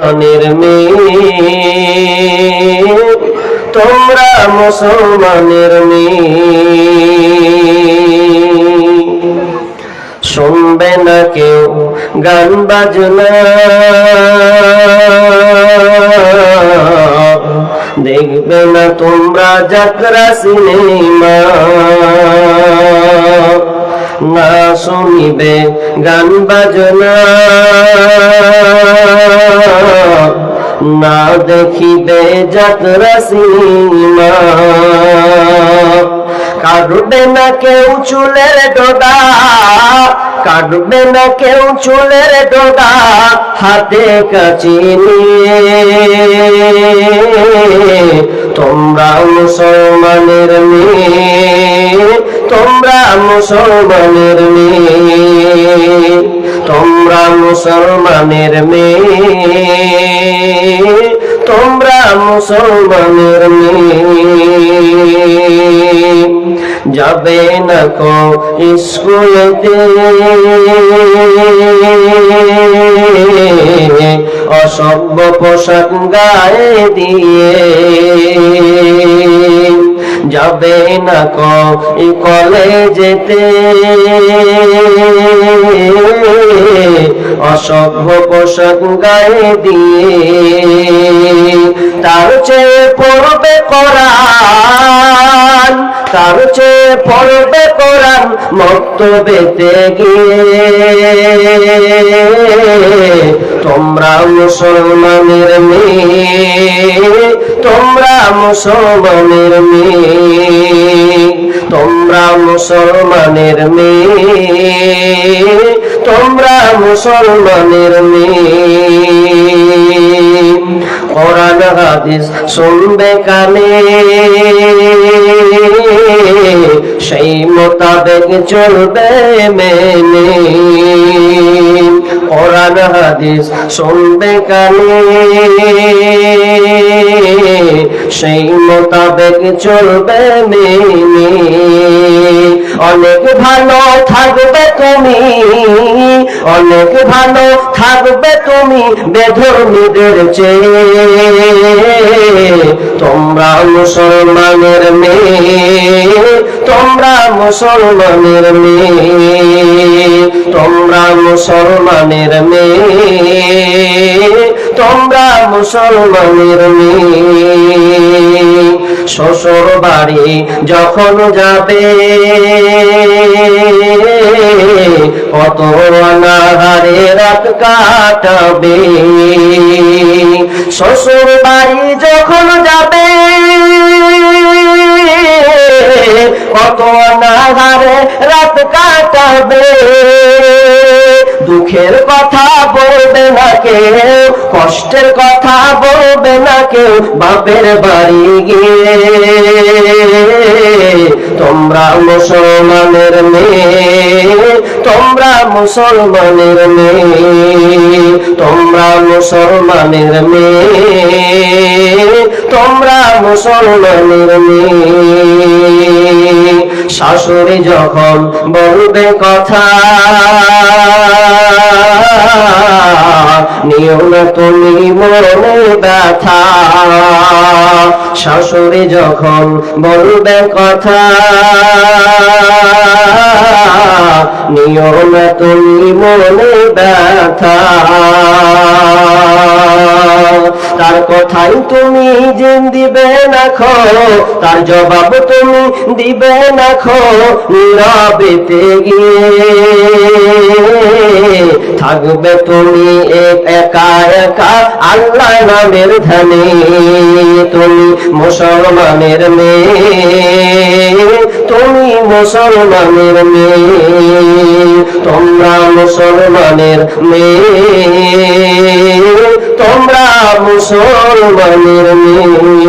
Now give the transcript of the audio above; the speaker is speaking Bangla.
মুসলমানের মেয়ে, তোমরা মুসলমানের মেয়ে। শুনবে না কেউ গান বাজনা, দেখবে না তোমরা যাত্রা সিনেমা, না শুনিবে গান বাজনা, না দেখিবে যাত্রা সিনেমা। কাটবে না কেউ চুলের ডগা, কাটবে না কেউ চুলের ডগা, হাতে কাঁচি নিয়ে। তোমরা মুসলমানের মেয়ে, তোমরা মুসলমানের মেয়ে, তোমরা মুসলমানের মেয়ে, তোমরা মুসলমানের মেয়ে। যাবে না কো স্কুলেতে অসভ্য পোশাক গায়ে দিয়ে, যাবে না কো কলেজেতে অসভ্য পোশাক গায়ে দিয়ে। তার চেয়ে পড়বে কোরআন, তার চেয়ে পড়বে কোরআন মক্তবেতে গিয়ে। তোমরা মুসলমানের মেয়ে, তোমরা মুসলমানের মেয়ে, তোমরা মুসলমানের মেয়ে, তোমরা মুসলমানের মেয়ে। কোরআন হাদিস শুনবে কানে, সেই মোতাবেক চলবে মেনে। কোরআন হাদিস শুনবে কানে, সেই মোতাবেক চলবে মেনে। অনেক ভালো থাকবে তুমি, অনেক ভালো থাকবে তুমি বেধর্মীদের চেয়ে। তোমরা মুসলমানের মেয়ে, তোমরা মুসলমানের মেয়ে, তোমরা মুসলমানের মেয়ে, তোমরা মুসলমানের মেয়ে। শ্বশুর বাড়ি যখন যাবে কত অনাহারে রাত কাটাবে। শ্বশুর বাড়ি যখন যাবে কত অনাহারে রাত কাটাবে। দুঃখের কথা বলবে না কেউ, কষ্টের কথা বলবে না কেউ বাপের বাড়ি গিয়ে। তোমরা মুসলমানের মেয়ে, তোমরা মুসলমানের মেয়ে, তোমরা মুসলমানের মেয়ে, তোমরা মুসলমানের মেয়ে। শাশুড়ি যখন বলবে কথা নিও না তুমি মনে ব্যথা। শাশুড়ি যখন বলবে কথা নিও না তুমি মনে ব্যথা। তার কথাই তুমি জিন দিবে না খো, তার জবাব তুমি দিবে না খো। নীরবেতে গিয়ে থাকবে তুমি একা একা আল্লাহ নামের ধ্যানে। তুমি মুসলমানের মেয়ে, তুমি মুসলমানের মেয়ে, তোমরা মুসলমানের মেয়ে, তোমরা মুসলমানের মেয়ে।